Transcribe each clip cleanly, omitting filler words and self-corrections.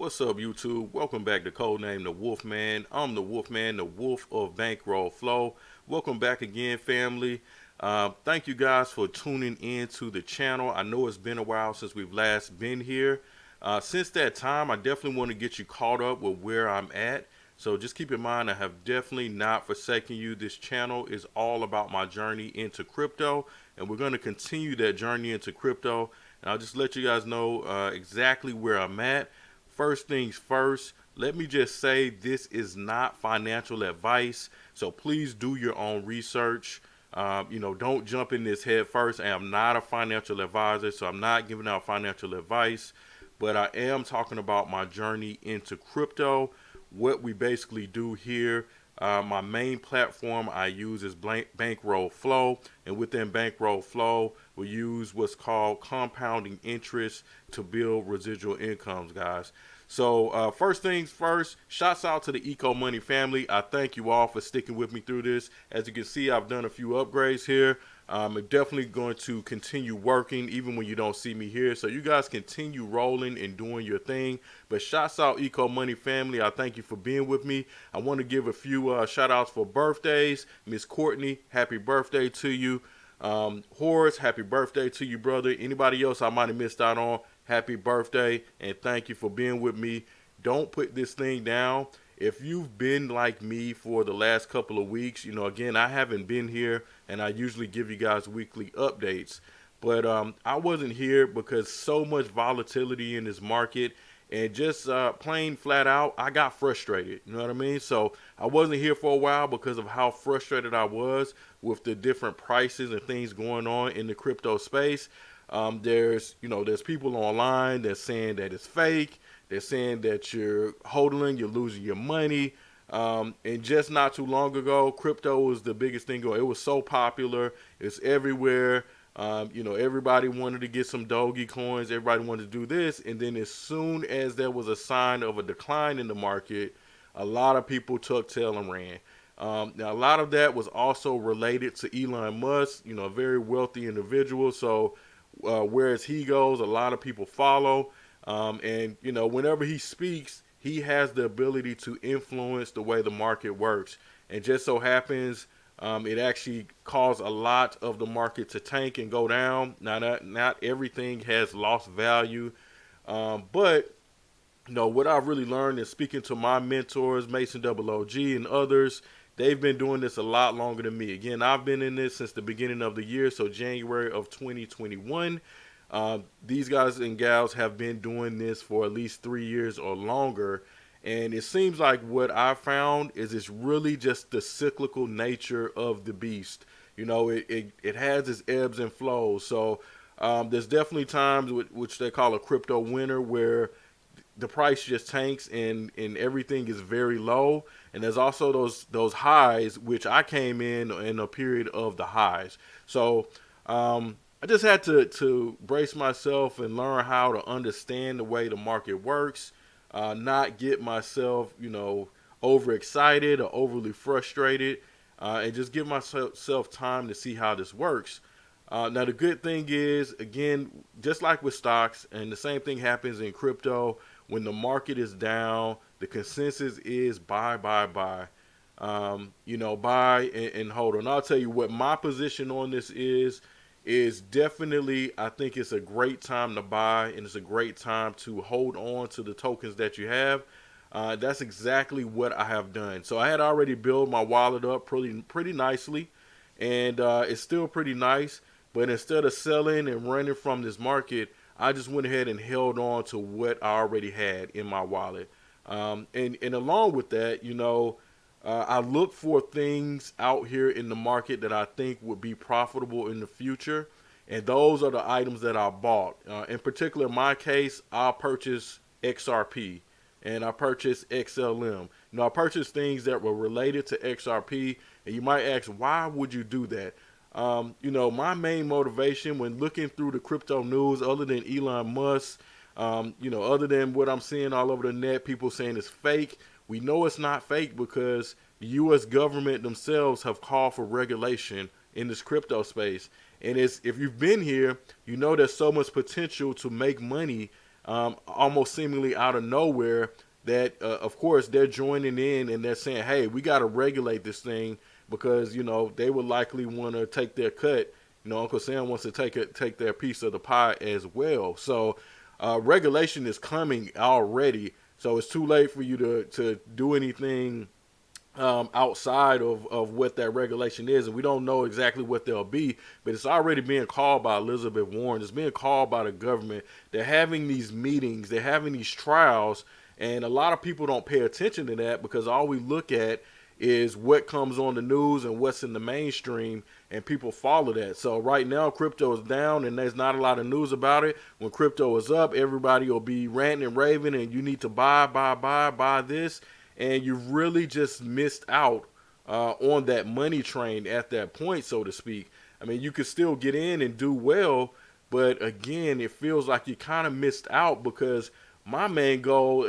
What's up, YouTube? Welcome back to Codename The Wolfman. I'm the Wolfman, the Wolf of Bankroll Flow. Welcome back again, family. Thank you guys for tuning in to the channel. I know it's been a while since we've last been here. Since that time, I definitely want to get you caught up with where I'm at. So just keep in mind, I have definitely not forsaken you. This channel is all about my journey into crypto, and we're going to continue that journey into crypto. And I'll just let you guys know exactly where I'm at. First things first, let me just say this is not financial advice, so please do your own research. Don't jump in this head first. I am not a financial advisor, so I'm not giving out financial advice, but I am talking about my journey into crypto, what we basically do here. My main platform I use is Bankroll Flow, and within Bankroll Flow, we use what's called compounding interest to build residual incomes, guys. So first things first, shouts out to the Eco Money family. I thank you all for sticking with me through this. As you can see, I've done a few upgrades here. I'm definitely going to continue working even when you don't see me here. So you guys continue rolling and doing your thing. But shouts out Eco Money family. I thank you for being with me. I want to give a few shout outs for birthdays. Miss Courtney, happy birthday to you. Horace, happy birthday to you, brother. Anybody else I might have missed out on, happy birthday, and thank you for being with me. Don't put this thing down. If you've been like me for the last couple of weeks, again, I haven't been here, and I usually give you guys weekly updates. But I wasn't here because so much volatility in this market, and just plain flat out, I got frustrated. You know what I mean? So I wasn't here for a while because of how frustrated I was with the different prices and things going on in the crypto space. There's people online that's saying that it's fake. They're saying that you're hodling, you're losing your money. And just not too long ago, crypto was the biggest thing going. It was so popular. It's everywhere. Everybody wanted to get some Doge coins. Everybody wanted to do this. And then as soon as there was a sign of a decline in the market, a lot of people took tail and ran. Now, a lot of that was also related to Elon Musk, a very wealthy individual. So whereas he goes, a lot of people follow. Whenever he speaks, he has the ability to influence the way the market works. And just so happens, it actually caused a lot of the market to tank and go down. Now, not everything has lost value, but what I've really learned is speaking to my mentors, Mason Double OG and others. They've been doing this a lot longer than me. Again, I've been in this since the beginning of the year, so January of 2021. These guys and gals have been doing this for at least 3 years or longer. And it seems like what I found is it's really just the cyclical nature of the beast. It has its ebbs and flows. So there's definitely times which they call a crypto winter where the price just tanks and everything is very low. And there's also those highs, which I came in a period of the highs. So I just had to brace myself and learn how to understand the way the market works, not get myself, overexcited or overly frustrated, and just give myself time to see how this works. Now, the good thing is, again, just like with stocks, and the same thing happens in crypto, when the market is down, the consensus is buy, buy, buy. Buy and hold on. I'll tell you what my position on this is definitely, I think it's a great time to buy, and it's a great time to hold on to the tokens that you have. That's exactly what I have done. So I had already built my wallet up pretty nicely, and it's still pretty nice. But instead of selling and running from this market, I just went ahead and held on to what I already had in my wallet. And along with that, I look for things out here in the market that I think would be profitable in the future. And those are the items that I bought. In particular, in my case, I purchased XRP and I purchased XLM. I purchased things that were related to XRP. And you might ask, why would you do that? My main motivation when looking through the crypto news, other than Elon Musk, other than what I'm seeing all over the net, people saying it's fake. We know it's not fake because the U.S. government themselves have called for regulation in this crypto space. And if you've been here, there's so much potential to make money almost seemingly out of nowhere, that of course they're joining in and they're saying, hey, we got to regulate this thing, because they would likely want to take their cut. Uncle Sam wants to take their piece of the pie as well. So regulation is coming already. So it's too late for you to do anything outside of what that regulation is, and we don't know exactly what they'll be, but it's already being called by Elizabeth Warren. It's being called by the government. They're having these meetings, they're having these trials, and a lot of people don't pay attention to that, because all we look at is what comes on the news and what's in the mainstream, and people follow that. So right now crypto is down and there's not a lot of news about it. When crypto is up, everybody will be ranting and raving, and you need to buy this, and you really just missed out on that money train at that point, so to speak. I mean, you could still get in and do well, but again, it feels like you kind of missed out, because my main goal,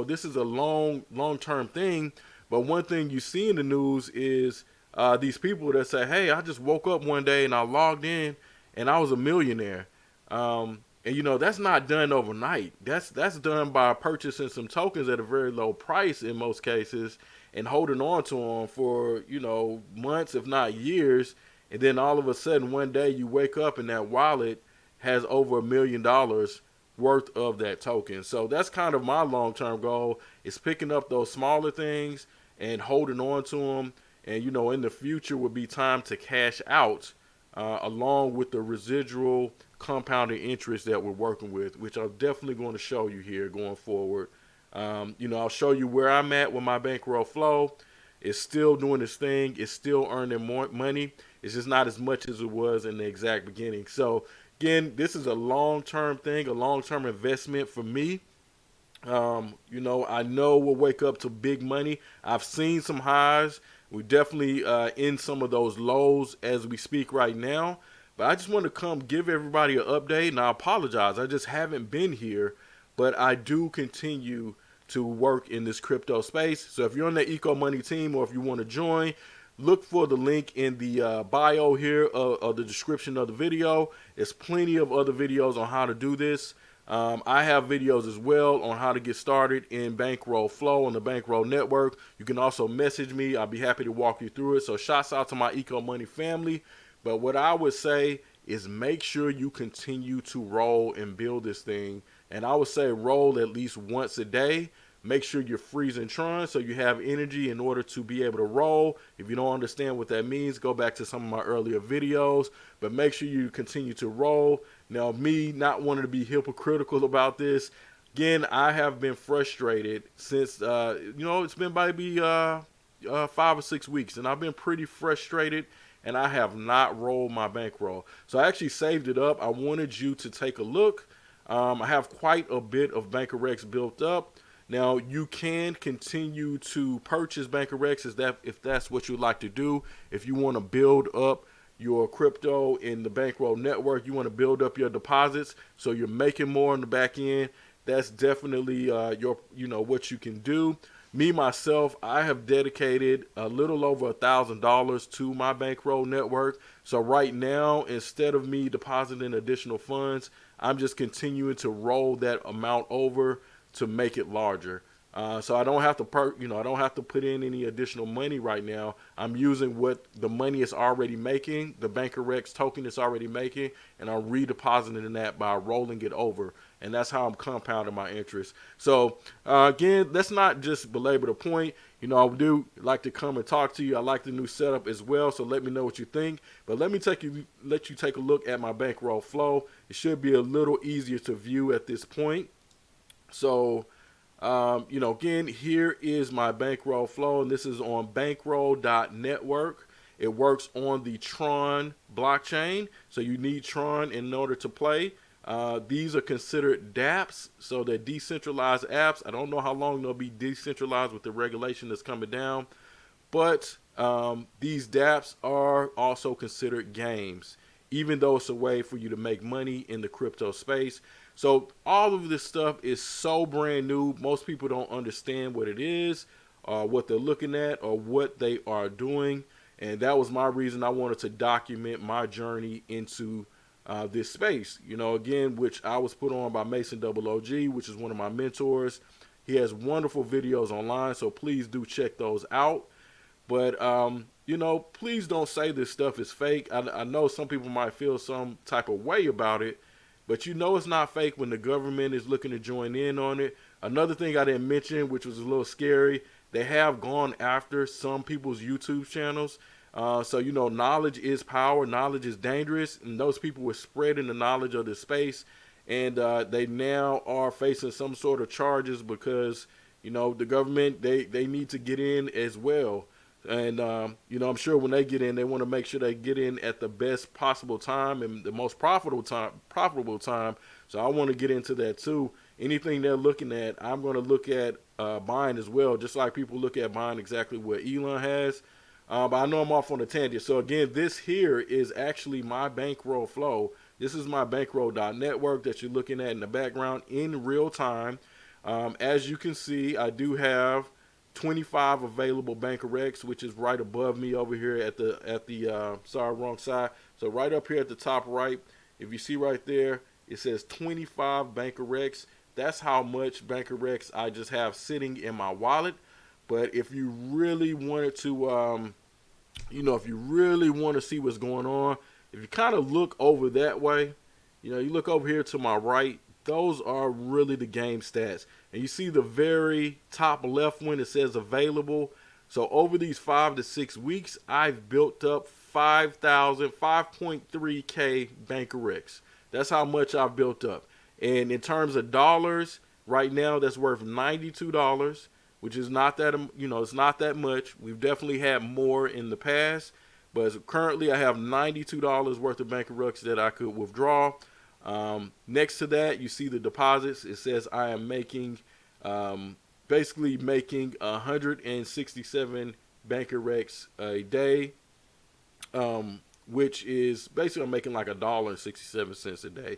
this is a long-term thing, but one thing you see in the news is these people that say, hey, I just woke up one day and I logged in and I was a millionaire. And that's not done overnight. That's done by purchasing some tokens at a very low price in most cases, and holding on to them for months, if not years, and then all of a sudden one day you wake up and that wallet has over $1 million worth of that token. So that's kind of my long-term goal, is picking up those smaller things and holding on to them, and in the future would be time to cash out, along with the residual compounding interest that we're working with, which I'm definitely going to show you here going forward. I'll show you where I'm at with my bankroll flow. It's still doing its thing. It's still earning more money. It's just not as much as it was in the exact beginning. So again, this is a long-term thing, a long-term investment for me. I know we'll wake up to big money. I've seen some highs. We're definitely in some of those lows as we speak right now. But I just want to come give everybody an update, and I apologize. I just haven't been here, but I do continue to work in this crypto space. So if you're on the Eco Money team, or if you want to join, look for the link in the bio here of the description of the video. There's plenty of other videos on how to do this. I have videos as well on how to get started in Bankroll Flow on the Bankroll Network. You can also message me. I'll be happy to walk you through it. So shouts out to my Eco Money family. But what I would say is make sure you continue to roll and build this thing. And I would say roll at least once a day. Make sure you're freezing Tron so you have energy in order to be able to roll. If you don't understand what that means, go back to some of my earlier videos. But make sure you continue to roll. Now, me not wanting to be hypocritical about this, again, I have been frustrated since, it's been maybe 5 or 6 weeks. And I've been pretty frustrated, and I have not rolled my bankroll. So I actually saved it up. I wanted you to take a look. I have quite a bit of BankerX built up. Now, you can continue to purchase BankerX if that's what you'd like to do. If you want to build up your crypto in the Bankroll Network, you want to build up your deposits so you're making more on the back end, that's definitely what you can do. Me, myself, I have dedicated a little over $1,000 to my Bankroll Network. So right now, instead of me depositing additional funds, I'm just continuing to roll that amount over to make it larger. So I don't have to I don't have to put in any additional money right now. I'm using what the money is already making, the BankerX token is already making, and I'm redepositing that by rolling it over. And that's how I'm compounding my interest. So again, let's not just belabor the point. I do like to come and talk to you. I like the new setup as well. So let me know what you think. But let you take a look at my bankroll flow. It should be a little easier to view at this point. So, again, here is my bankroll flow, and this is on bankroll.network. It works on the Tron blockchain, so you need Tron in order to play. These are considered dapps, so they're decentralized apps. I don't know how long they'll be decentralized with the regulation that's coming down, but these dapps are also considered games, even though it's a way for you to make money in the crypto space. So all of this stuff is so brand new. Most people don't understand what it is, what they're looking at, or what they are doing. And that was my reason I wanted to document my journey into this space. Again, which I was put on by Mason Double OG, which is one of my mentors. He has wonderful videos online, so please do check those out. But please don't say this stuff is fake. I know some people might feel some type of way about it, but it's not fake when the government is looking to join in on it. Another thing I didn't mention, which was a little scary, they have gone after some people's YouTube channels. So knowledge is power, knowledge is dangerous, and those people were spreading the knowledge of this space, and they now are facing some sort of charges because the government they need to get in as well. And I'm sure when they get in, they want to make sure they get in at the best possible time and the most profitable time. So I want to get into that too. Anything they're looking at, I'm going to look at buying as well, just like people look at buying exactly what Elon has. But I know I'm off on a tangent. So again, this here is actually my bankroll flow. This is my bankroll.network that you're looking at in the background in real time. As you can see, I do have 25 available Bankerex, which is right above me over here at the sorry, wrong side. So right up here at the top right, if you see right there, it says 25 Bankerex. That's how much Bankerex I just have sitting in my wallet. But if you really wanted to, if you really want to see what's going on, if you kind of look over that way, you look over here to my right, those are really the game stats. And you see the very top left one, it says available. So over these 5 to 6 weeks, I've built up 5.3K Bankerex. That's how much I've built up. And in terms of dollars, right now that's worth $92, which is not that, it's not that much. We've definitely had more in the past, but currently I have $92 worth of Bankerex that I could withdraw. Next to that, you see the deposits. It says I am making, basically making 167 Bankerex a day, which is basically I'm making like $1.67 a day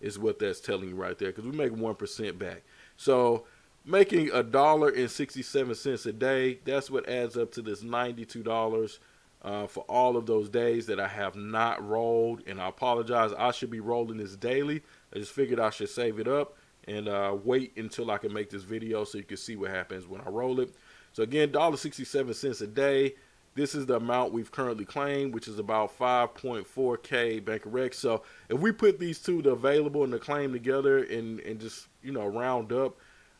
is what that's telling you right there, because we make 1% back. So making $1.67 a day, that's what adds up to this $92 for all of those days that I have not rolled. And I apologize, I should be rolling this daily. I just figured I should save it up and wait until I can make this video so you can see what happens when I roll it. So again, $1.67 a day. This is the amount we've currently claimed, which is about 5.4K Bankerex. So if we put these two, the available and the claim together and just, round up,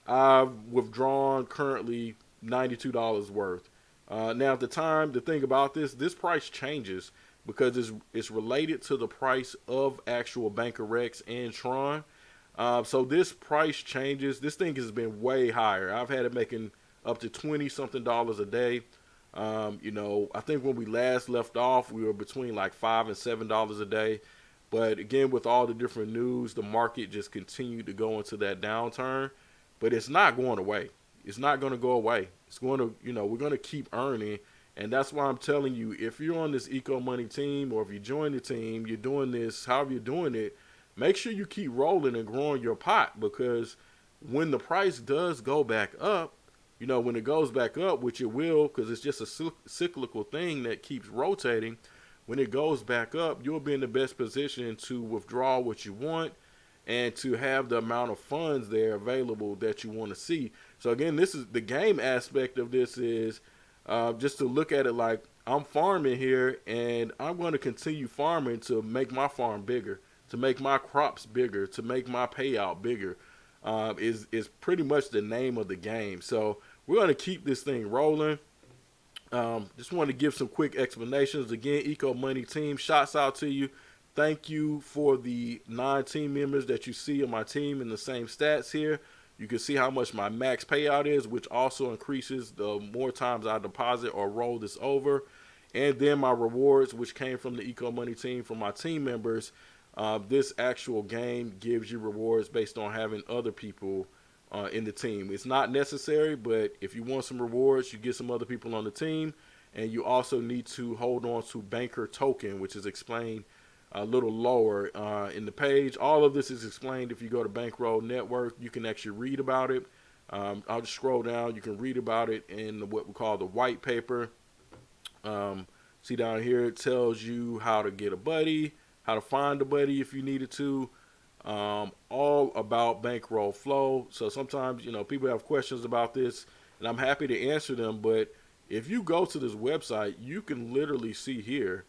I've withdrawn currently $92 worth. Now at the time, the thing about this price changes because it's related to the price of actual Bankerex and Tron. So this price changes. This thing has been way higher. I've had it making up to 20 something dollars a day. I think when we last left off, we were between like $5 and $7 a day. But again, with all the different news, the market just continued to go into that downturn. But it's not going away. It's not going to go away. It's going to, we're going to keep earning. And that's why I'm telling you, if you're on this Eco Money team or if you join the team, you're doing this, however you're doing it, make sure you keep rolling and growing your pot, because when the price does go back up, when it goes back up, which it will, because it's just a cyclical thing that keeps rotating, when it goes back up, you'll be in the best position to withdraw what you want and to have the amount of funds there available that you want to see. So again, this is the game aspect of this is just to look at it like I'm farming here and I'm going to continue farming to make my farm bigger, to make my crops bigger, to make my payout bigger, is pretty much the name of the game. So we're going to keep this thing rolling. Just want to give some quick explanations. Again, Eco Money team, shouts out to you. Thank you for the 9 team members that you see on my team in the same stats here. You can see how much my max payout is, which also increases the more times I deposit or roll this over. And then my rewards, which came from the Eco Money team from my team members. This actual game gives you rewards based on having other people in the team. It's not necessary, but if you want some rewards, you get some other people on the team. And you also need to hold on to Banker Token, which is explained a little lower in the page. All of this is explained if you go to Bankroll Network. You can actually read about it. I'll just scroll down. You can read about it in what we call the white paper. See down here, it tells you how to get a buddy, how to find the buddy if you needed to, all about Bankroll Flow. So sometimes, people have questions about this, and I'm happy to answer them. But if you go to this website, you can literally see here,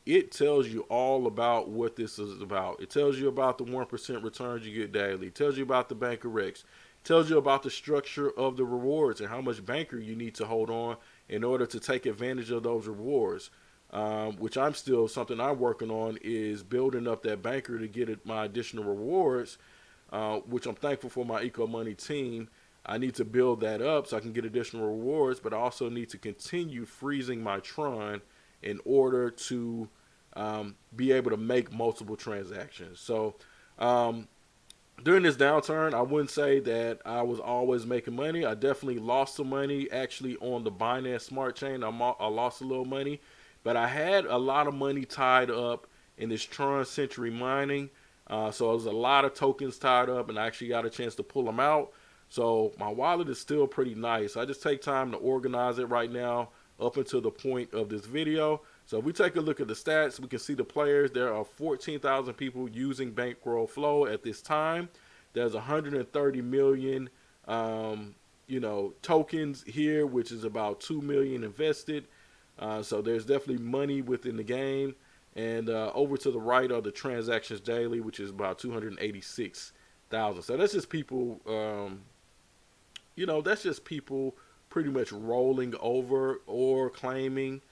it tells you all about what this is about. It tells you about the 1% returns you get daily. It tells you about the Banker X. It tells you about the structure of the rewards and how much banker you need to hold on in order to take advantage of those rewards. Which something I'm working on is building up that banker to get my additional rewards, which I'm thankful for my Eco Money team. I need to build that up so I can get additional rewards, but I also need to continue freezing my Tron in order to be able to make multiple transactions. So during this downturn, I wouldn't say that I was always making money. I definitely lost some money. Actually, on the Binance Smart Chain, I lost a little money. But I had a lot of money tied up in this Tron Century mining. So it was a lot of tokens tied up, and I actually got a chance to pull them out. So my wallet is still pretty nice. I just take time to organize it right now up until the point of this video. So if we take a look at the stats, we can see the players. There are 14,000 people using Bankroll Flow at this time. There's 130 million, tokens here, which is about 2 million invested. So there's definitely money within the game. And over to the right are the transactions daily, which is about 286,000. So that's just people, that's just people pretty much rolling over or claiming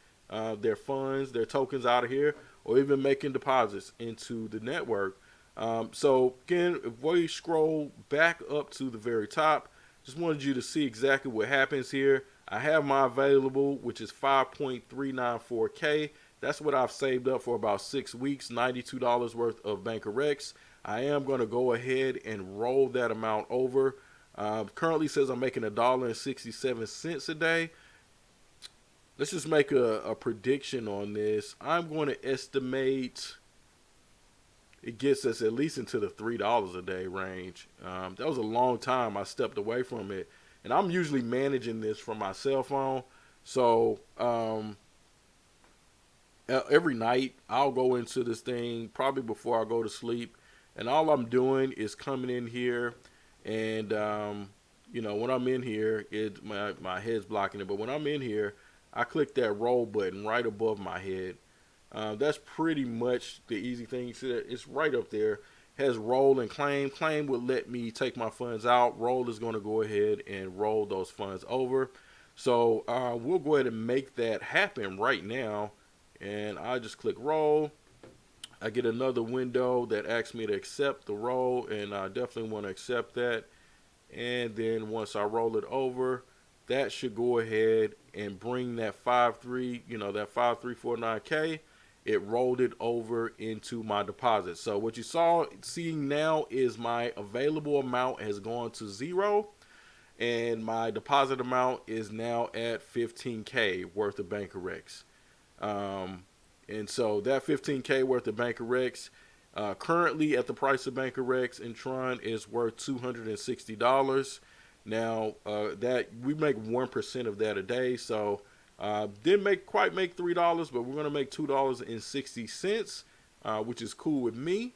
their funds, their tokens out of here, or even making deposits into the network. So again, if we scroll back up to the very top, just wanted you to see exactly what happens here. I have my available, which is 5.394K. That's what I've saved up for about 6 weeks, $92 worth of Banker X. I am going to go ahead and roll that amount over. Currently says I'm making $1.67 a day. Let's just make a prediction on this. I'm going to estimate it gets us at least into the $3 a day range. That was a long time I stepped away from it. And I'm usually managing this from my cell phone. So every night I'll go into this thing probably before I go to sleep. And all I'm doing is coming in here and, when I'm in here, my head's blocking it. But when I'm in here, I click that roll button right above my head. That's pretty much the easy thing. You see that it's right up there. Has roll and claim. Claim would let me take my funds out. Roll is going to go ahead and roll those funds over. So we'll go ahead and make that happen right now. And I just click roll. I get another window that asks me to accept the roll, and I definitely want to accept that. And then once I roll it over, that should go ahead and bring that 5349K. It rolled it over into my deposit. So what you seeing now is my available amount has gone to 0, and my deposit amount is now at 15K worth of Banker X. And so that 15K worth of Banker X, currently at the price of Banker X in Tron, is worth $260. Now that we make 1% of that a day, so didn't quite make $3, but we're gonna make $2.60, which is cool with me.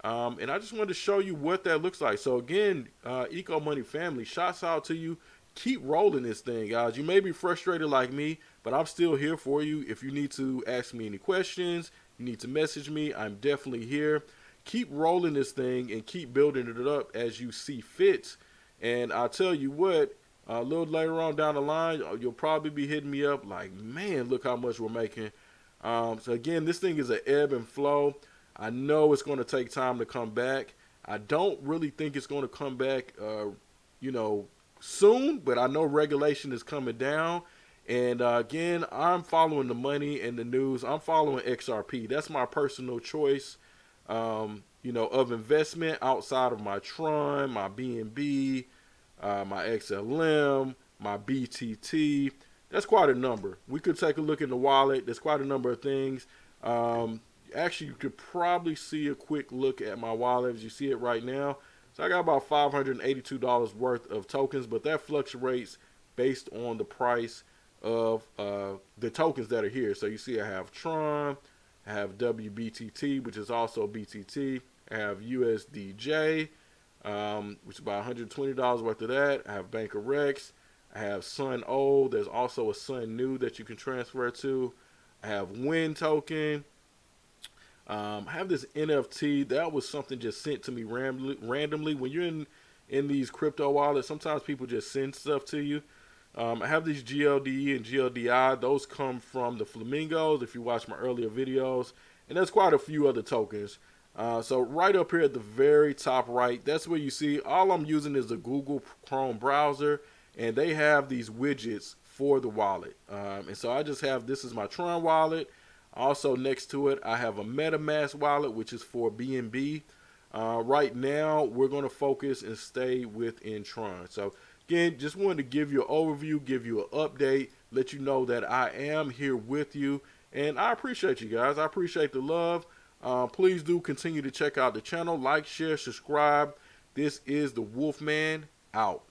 And I just wanted to show you what that looks like. So again, Eco Money family, shouts out to you. Keep rolling this thing, guys. You may be frustrated like me, but I'm still here for you. If you need to ask me any questions, you need to message me, I'm definitely here. Keep rolling this thing and keep building it up as you see fit. And I'll tell you what, a little later on down the line, you'll probably be hitting me up like, man, look how much we're making. So again, this thing is an ebb and flow. I know it's going to take time to come back. I don't really think it's going to come back, soon, but I know regulation is coming down. And again, I'm following the money and the news. I'm following XRP. That's my personal choice, of investment outside of my Tron, my BNB, my XLM, my BTT. That's quite a number. We could take a look in the wallet. There's quite a number of things. Actually, you could probably see a quick look at my wallet as you see it right now. So I got about $582 worth of tokens, but that fluctuates based on the price of the tokens that are here. So you see I have Tron, I I have WBTT, which is also BTT. I have USDJ, which is about $120 worth of that. I have Banker Rex. I have Sun Old. There's also a Sun New that you can transfer to. I have Win Token. I have this NFT. That was something just sent to me randomly. When you're in these crypto wallets, sometimes people just send stuff to you. I have these GLDE and GLDI. Those come from the Flamingos, if you watch my earlier videos. And there's quite a few other tokens. So right up here at the very top right, that's where you see all I'm using is the Google Chrome browser. And they have these widgets for the wallet. And so I just have, this is my Tron wallet. Also next to it, I have a MetaMask wallet, which is for BNB. Right now, we're going to focus and stay within Tron. So again, just wanted to give you an overview, give you an update, let you know that I am here with you. And I appreciate you guys. I appreciate the love. Please do continue to check out the channel. Like, share, subscribe. This is the Wolfman out.